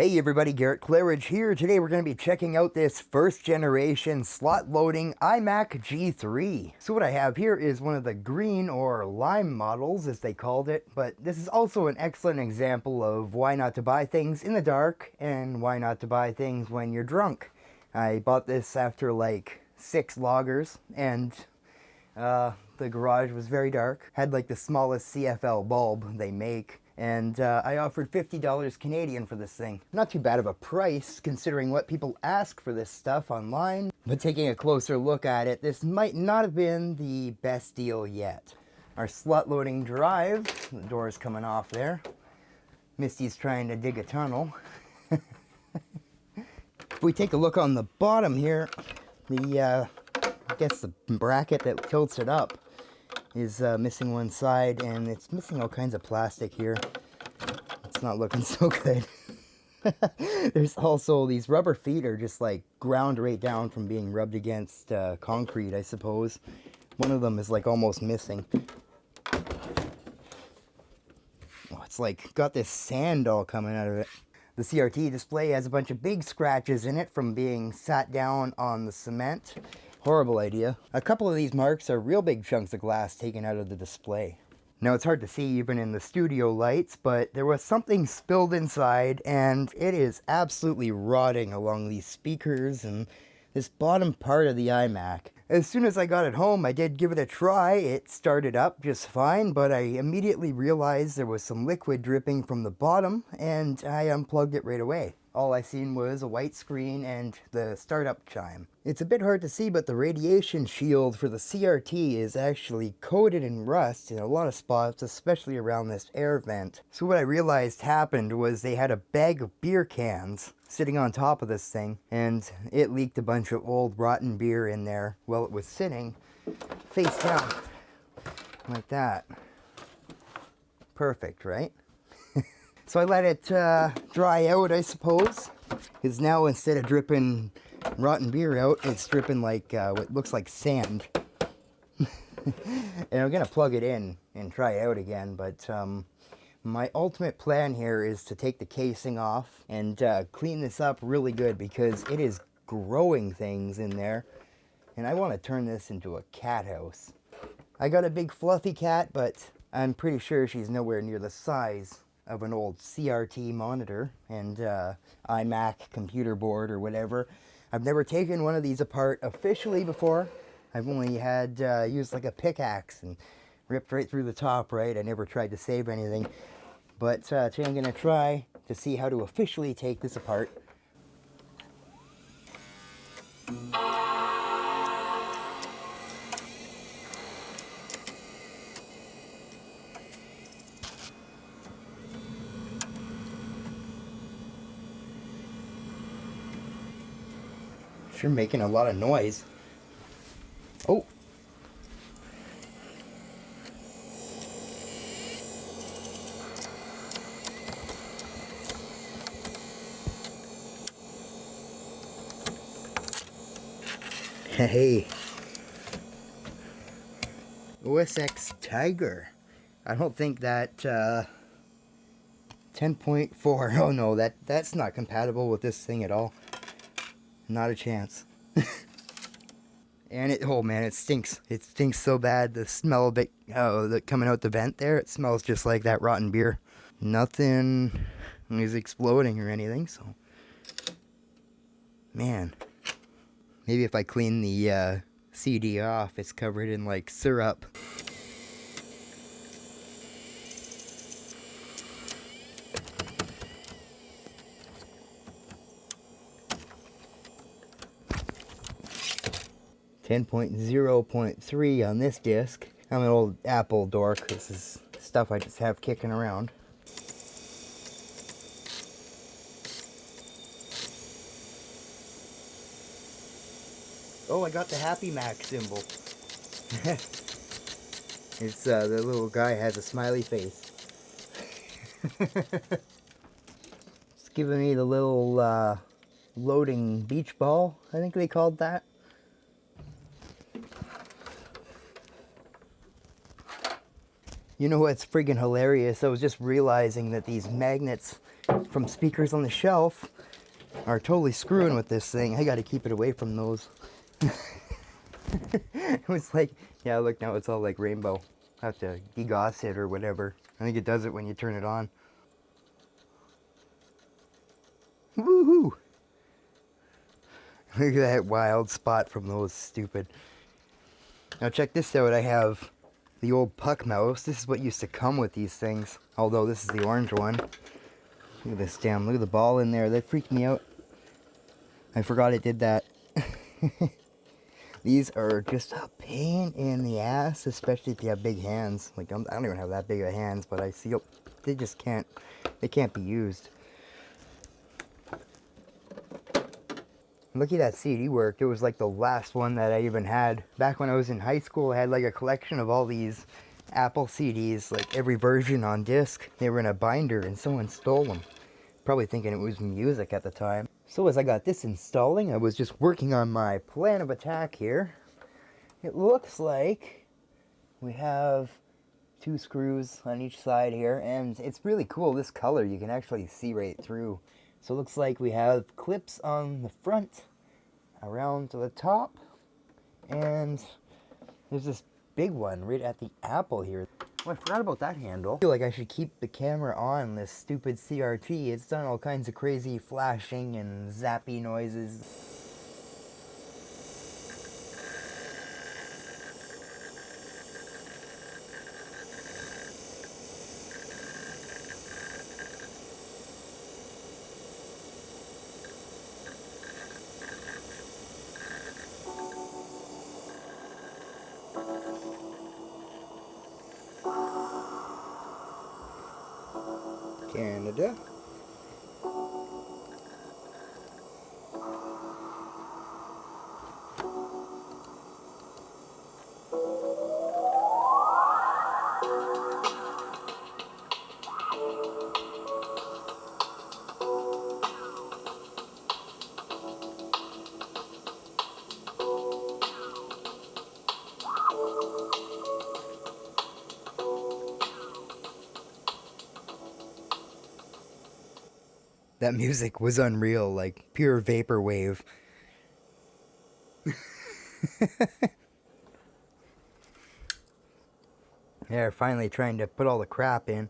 Hey everybody, Garrett Claridge here. Today we're going to be checking out this first generation slot loading iMac G3. So what I have here is one of the green or lime models as they called it, but this is also an excellent example of why not to buy things in the dark and why not to buy things when you're drunk. I bought this after like 6 loggers and the garage was very dark. Had like the smallest CFL bulb they make. And I offered $50 Canadian for this thing. Not too bad of a price considering what people ask for this stuff online. But taking a closer look at it, this might not have been the best deal yet. Our slot loading drive, the door is coming off there. Misty's trying to dig a tunnel. If we take a look on the bottom here, I guess the bracket that tilts it up is missing one side, and it's missing all kinds of plastic here. It's not looking so good. There's also these rubber feet are just like ground right down from being rubbed against concrete, I suppose. One of them is like almost missing. Oh, it's like got this sand all coming out of it. The CRT display has a bunch of big scratches in it from being sat down on the cement. Horrible idea. A couple of these marks are real big chunks of glass taken out of the display. Now it's hard to see even in the studio lights, but there was something spilled inside and it is absolutely rotting along these speakers and this bottom part of the iMac. As soon as I got it home, I did give it a try. It started up just fine, but I immediately realized there was some liquid dripping from the bottom and I unplugged it right away. All I seen was a white screen and the startup chime. It's a bit hard to see, but the radiation shield for the CRT is actually coated in rust in a lot of spots, especially around this air vent. So what I realized happened was they had a bag of beer cans sitting on top of this thing, and it leaked a bunch of old rotten beer in there while it was sitting face down like that. Perfect, right? So I let it dry out, I suppose. Because now instead of dripping rotten beer out, it's dripping like what looks like sand. And I'm going to plug it in and try it out again. But my ultimate plan here is to take the casing off and clean this up really good because it is growing things in there. And I want to turn this into a cat house. I got a big fluffy cat, but I'm pretty sure she's nowhere near the size of an old CRT monitor and iMac computer board or whatever. I've never taken one of these apart officially before. I've only had used like a pickaxe and ripped right through the top, right? I never tried to save anything. But today I'm going to try to see how to officially take this apart. Sure making a lot of noise. Oh. Hey. OSX Tiger. I don't think that 10.4. Oh no, that's not compatible with this thing at all. Not a chance. And oh man, it stinks. It stinks so bad. The smell of it coming out the vent there, it smells just like that rotten beer. Nothing is exploding or anything, so. Man. Maybe if I clean the CD off, it's covered in like syrup. .0.3 on this disc. I'm an old Apple dork. This is stuff I just have kicking around. Oh, I got the Happy Mac symbol. It's the little guy has a smiley face. It's giving me the little loading beach ball, I think they called that. You know what's friggin' hilarious? I was just realizing that these magnets from speakers on the shelf are totally screwing with this thing. I gotta keep it away from those. It was like, yeah, look, now it's all like rainbow. I have to degauss it or whatever. I think it does it when you turn it on. Woohoo! Look at that wild spot from those, stupid. Now check this out, I have the old puck mouse. This is what used to come with these things. Although this is the orange one. Look at this damn, look at the ball in there. That freaked me out. I forgot it did that. These are just a pain in the ass, especially if you have big hands. Like, I don't even have that big of hands, but I feel they just can't, they can't be used. Look at that CD worked. It was like the last one that I even had. Back when I was in high school, I had like a collection of all these Apple CDs, like every version on disc. They were in a binder and someone stole them. Probably thinking it was music at the time. So as I got this installing, I was just working on my plan of attack here. It looks like we have 2 screws on each side here, and it's really cool. This color you can actually see right through. So it looks like we have clips on the front around to the top, and there's this big one right at the Apple here. Oh, I forgot about that handle. I feel like I should keep the camera on this stupid CRT. It's done all kinds of crazy flashing and zappy noises. Canada. That music was unreal, like pure vaporwave. They're finally trying to put all the crap in.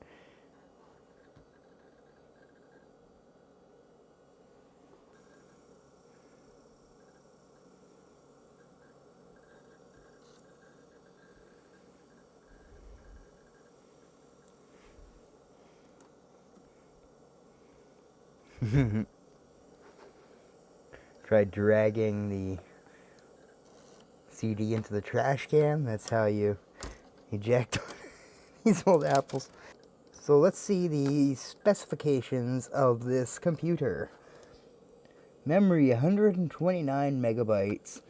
Tried dragging the CD into the trash can. That's how you eject these old apples. So let's see the specifications of this computer. Memory 129 megabytes.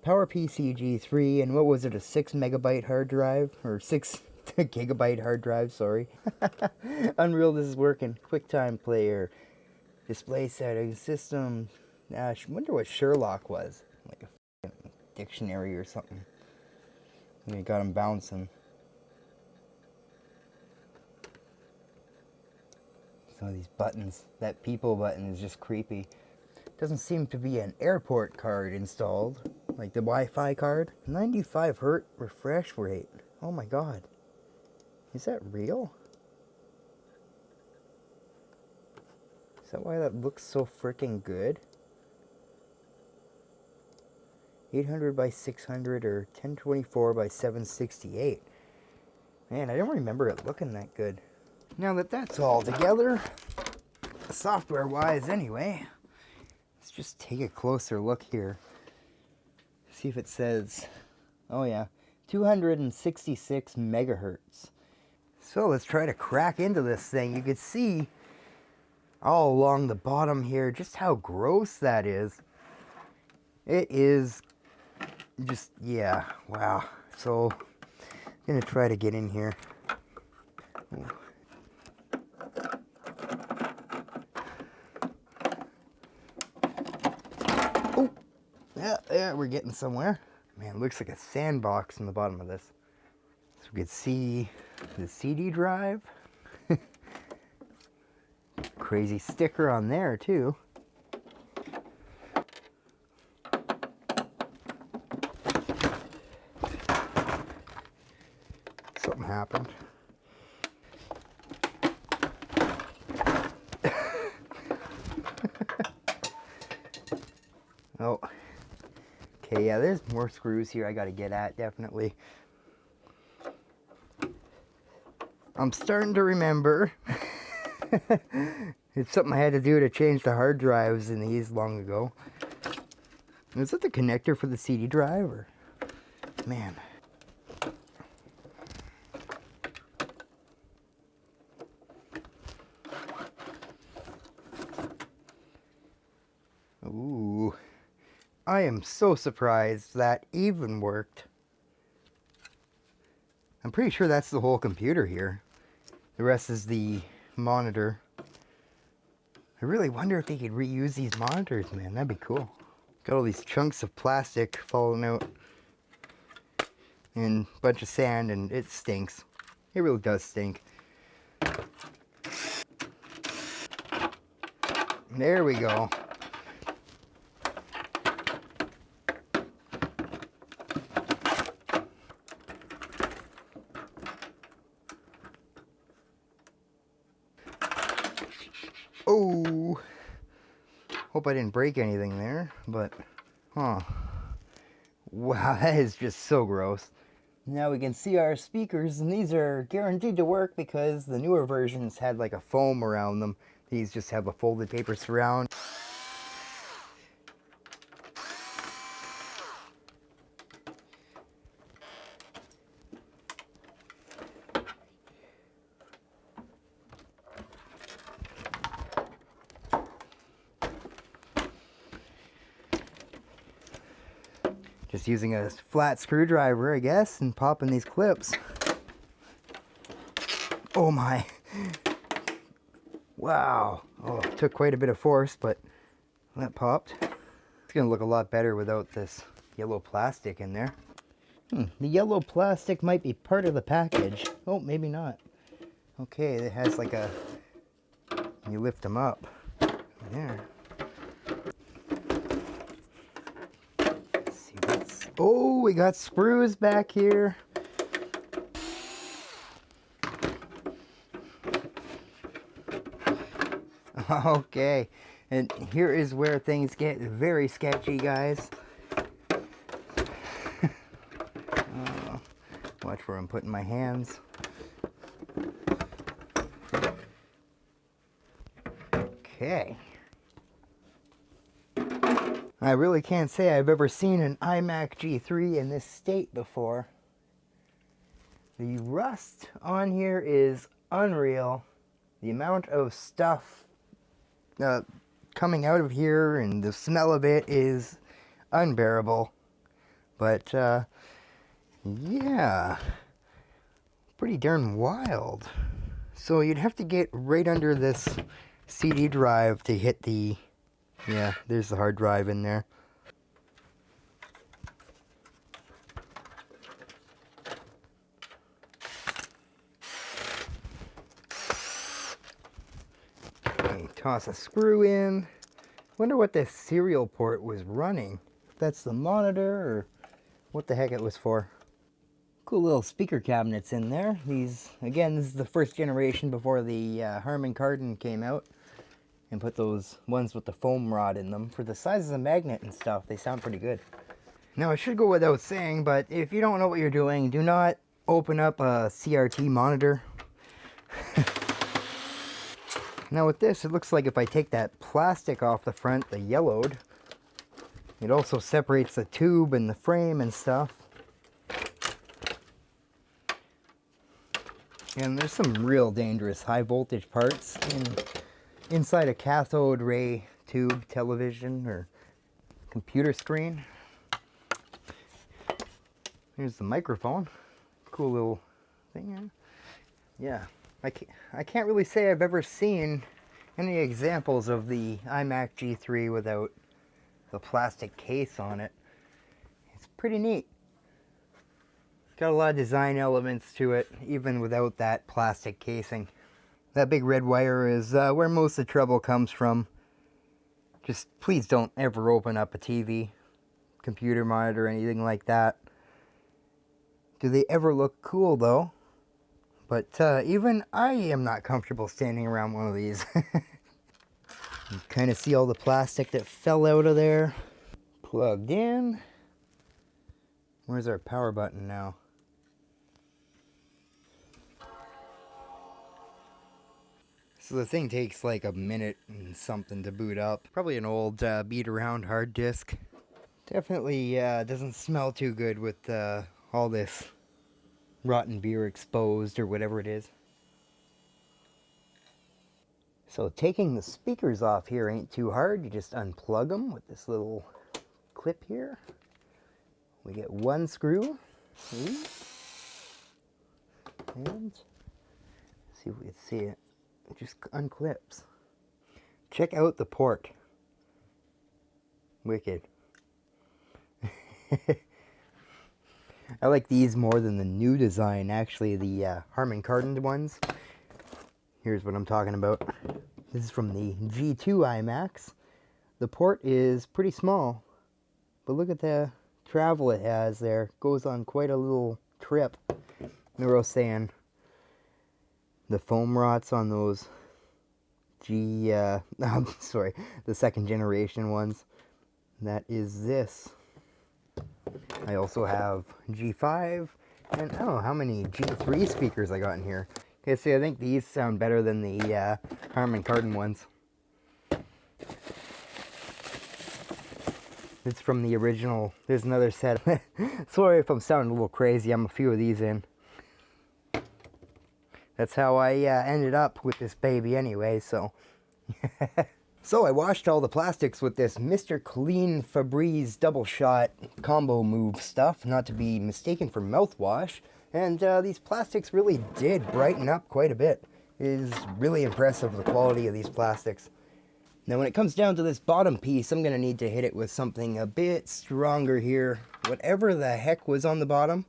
PowerPC G3, and what was it, a 6 megabyte hard drive? Or 6 gigabyte hard drive, sorry. Unreal, this is working. QuickTime player. Display settings, system. I wonder what Sherlock was. Like a dictionary or something. And you got him bouncing. Some of these buttons. That people button is just creepy. Doesn't seem to be an airport card installed. Like the Wi-Fi card. 95 Hz refresh rate. Oh my god. Is that real? Is that why that looks so freaking good? 800 by 600 or 1024 by 768. Man, I don't remember it looking that good. Now that that's all together, software-wise anyway, let's just take a closer look here. See if it says, oh yeah, 266 megahertz. So let's try to crack into this thing. You could see all along the bottom here just how gross that is. It is just, yeah, wow. So I'm gonna try to get in here. Oh, yeah, we're getting somewhere. Man, it looks like a sandbox in the bottom of this. So we could see the CD drive. crazy sticker on there too. Something happened. Oh, okay, yeah, there's more screws here I gotta get at, definitely. I'm starting to remember. It's something I had to do to change the hard drives in these long ago. Is that the connector for the CD drive, or? Man. Ooh. I am so surprised that even worked. I'm pretty sure that's the whole computer here. The rest is the monitor. I really wonder if they could reuse these monitors, man. That'd be cool. Got all these chunks of plastic falling out. And a bunch of sand, and it stinks. It really does stink. There we go. Oh, hope I didn't break anything there, but, huh. Wow, that is just so gross. Now we can see our speakers, and these are guaranteed to work because the newer versions had like a foam around them. These just have a folded paper surround. Just using a flat screwdriver, I guess, and popping these clips. Oh my. Wow. Oh, it took quite a bit of force, but that popped. It's gonna look a lot better without this yellow plastic in there. The yellow plastic might be part of the package. Oh, maybe not. Okay, it has like a, you lift them up. There. Oh, we got screws back here. Okay, and here is where things get very sketchy, guys. Watch where I'm putting my hands. Okay. I really can't say I've ever seen an iMac G3 in this state before. The rust on here is unreal. The amount of stuff coming out of here and the smell of it is unbearable. But yeah, pretty darn wild. So you'd have to get right under this CD drive to hit the, yeah, there's the hard drive in there. Okay, toss a screw in. Wonder what the serial port was running. If that's the monitor or what the heck it was for. Cool little speaker cabinets in there. These, again, this is the first generation before the Harman Kardon came out. And put those ones with the foam rod in them. For the size of the magnet and stuff, they sound pretty good. Now, it should go without saying, but if you don't know what you're doing, do not open up a CRT monitor. Now with this, it looks like if I take that plastic off the front, the yellowed, it also separates the tube and the frame and stuff. And there's some real dangerous high voltage parts inside a cathode ray tube television or computer screen. Here's the microphone. Cool little thing. Yeah, I can't really say I've ever seen any examples of the iMac G3 without the plastic case on it. It's pretty neat. Got a lot of design elements to it, even without that plastic casing. That big red wire is where most of the trouble comes from. Just please don't ever open up a TV, computer monitor, anything like that. Do they ever look cool though? But even I am not comfortable standing around one of these. You kind of see all the plastic that fell out of there. Plugged in. Where's our power button now? So the thing takes like a minute and something to boot up. Probably an old beat around hard disk. Definitely doesn't smell too good with all this rotten beer exposed or whatever it is. So taking the speakers off here ain't too hard. You just unplug them with this little clip here. We get one screw. See? And see if we can see it. It just unclips. Check out the port. Wicked. I like these more than the new design, actually, the Harman Kardon ones. Here's what I'm talking about. This is from the G2 iMacs. The port is pretty small, but look at the travel it has there. Goes on quite a little trip. They were saying the foam rots on those the second generation ones. That is this. I also have G5, and I don't know how many G3 speakers I got in here. Okay, see, I think these sound better than the Harman Kardon ones. It's from the original. There's another set. Sorry if I'm sounding a little crazy. I'm a few of these in. That's how I ended up with this baby anyway, so. So I washed all the plastics with this Mr. Clean Febreze double shot combo move stuff, not to be mistaken for mouthwash. And these plastics really did brighten up quite a bit. It is really impressive, the quality of these plastics. Now when it comes down to this bottom piece, I'm going to need to hit it with something a bit stronger here. Whatever the heck was on the bottom,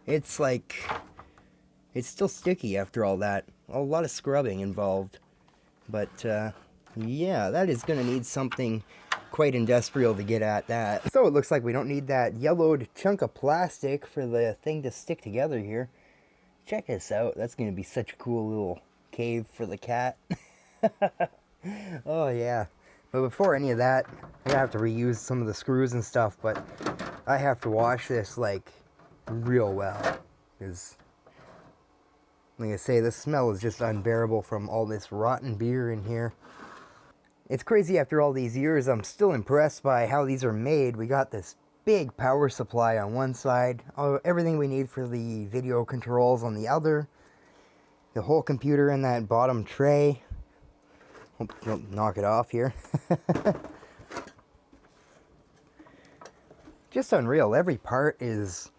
it's like, it's still sticky after all that. A lot of scrubbing involved. But yeah, that is going to need something quite industrial to get at that. So it looks like we don't need that yellowed chunk of plastic for the thing to stick together here. Check this out. That's going to be such a cool little cave for the cat. Oh yeah. But before any of that, I'm going to have to reuse some of the screws and stuff, but I have to wash this like real well. Because, like I say, the smell is just unbearable from all this rotten beer in here. It's crazy after all these years, I'm still impressed by how these are made. We got this big power supply on one side, everything we need for the video controls on the other, the whole computer in that bottom tray. Hope you don't knock it off here. Just unreal. Every part is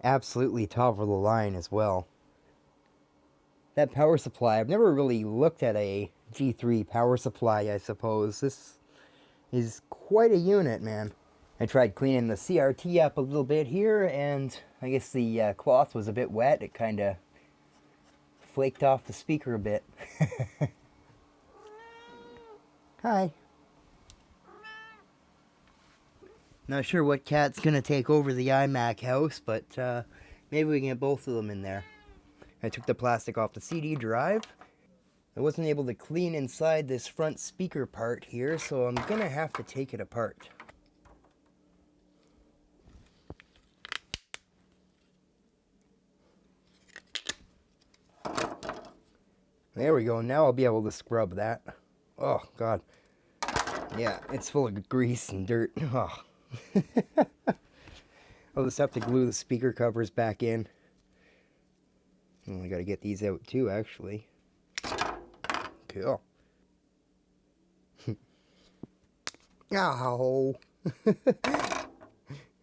absolutely top of the line as well. That power supply, I've never really looked at a G3 power supply, I suppose. This is quite a unit, man. I tried cleaning the CRT up a little bit here, and I guess the cloth was a bit wet. It kind of flaked off the speaker a bit. Hi. Not sure what cat's gonna take over the iMac house, but maybe we can get both of them in there. I took the plastic off the CD drive. I wasn't able to clean inside this front speaker part here, so I'm gonna have to take it apart. There we go. Now I'll be able to scrub that. Oh, God. Yeah, it's full of grease and dirt. Oh. I'll just have to glue the speaker covers back in. Oh, I gotta get these out too, actually. Cool. Ow.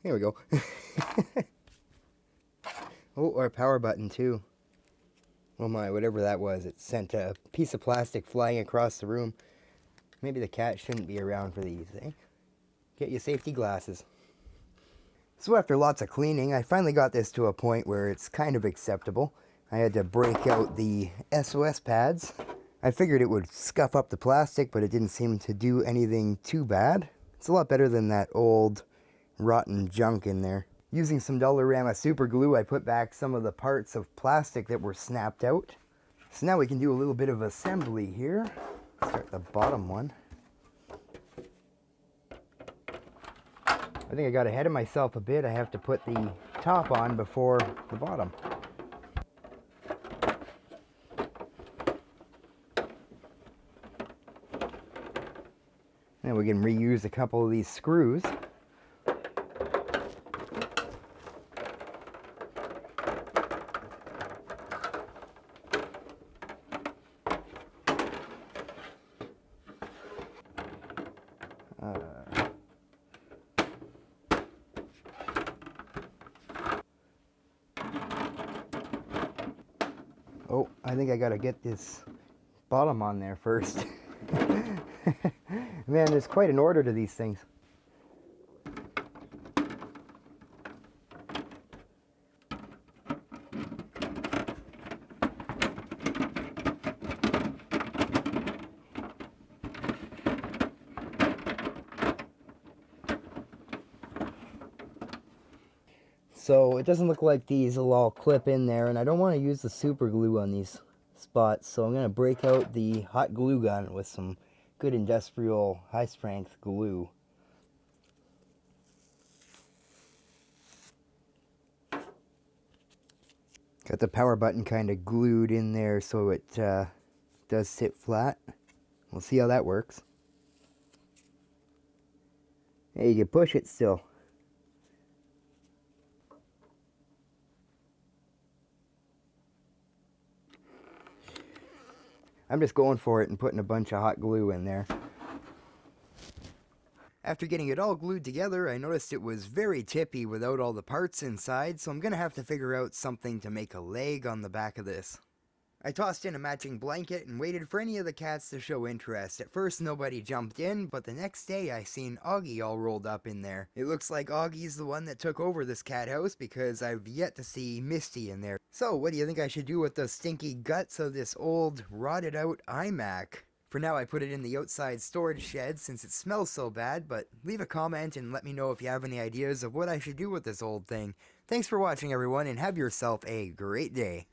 There we go. Oh, our power button too. Oh my, whatever that was, it sent a piece of plastic flying across the room. Maybe the cat shouldn't be around for these, eh? Get your safety glasses. So after lots of cleaning, I finally got this to a point where it's kind of acceptable. I had to break out the SOS pads. I figured it would scuff up the plastic, but it didn't seem to do anything too bad. It's a lot better than that old rotten junk in there. Using some Dollarama super glue, I put back some of the parts of plastic that were snapped out. So now we can do a little bit of assembly here. Start the bottom one. I think I got ahead of myself a bit. I have to put the top on before the bottom. Then we can reuse a couple of these screws. Oh, I think I gotta get this bottom on there first. Man, there's quite an order to these things. So it doesn't look like these will all clip in there, and I don't want to use the super glue on these spots, so I'm going to break out the hot glue gun with some good industrial high strength glue. Got the power button kind of glued in there so it does sit flat. We'll see how that works. Hey, you can push it still. I'm just going for it and putting a bunch of hot glue in there. After getting it all glued together, I noticed it was very tippy without all the parts inside, so I'm going to have to figure out something to make a leg on the back of this. I tossed in a matching blanket and waited for any of the cats to show interest. At first nobody jumped in, but the next day I seen Augie all rolled up in there. It looks like Augie's the one that took over this cat house because I've yet to see Misty in there. So what do you think I should do with the stinky guts of this old rotted out iMac? For now I put it in the outside storage shed since it smells so bad, but leave a comment and let me know if you have any ideas of what I should do with this old thing. Thanks for watching everyone, and have yourself a great day.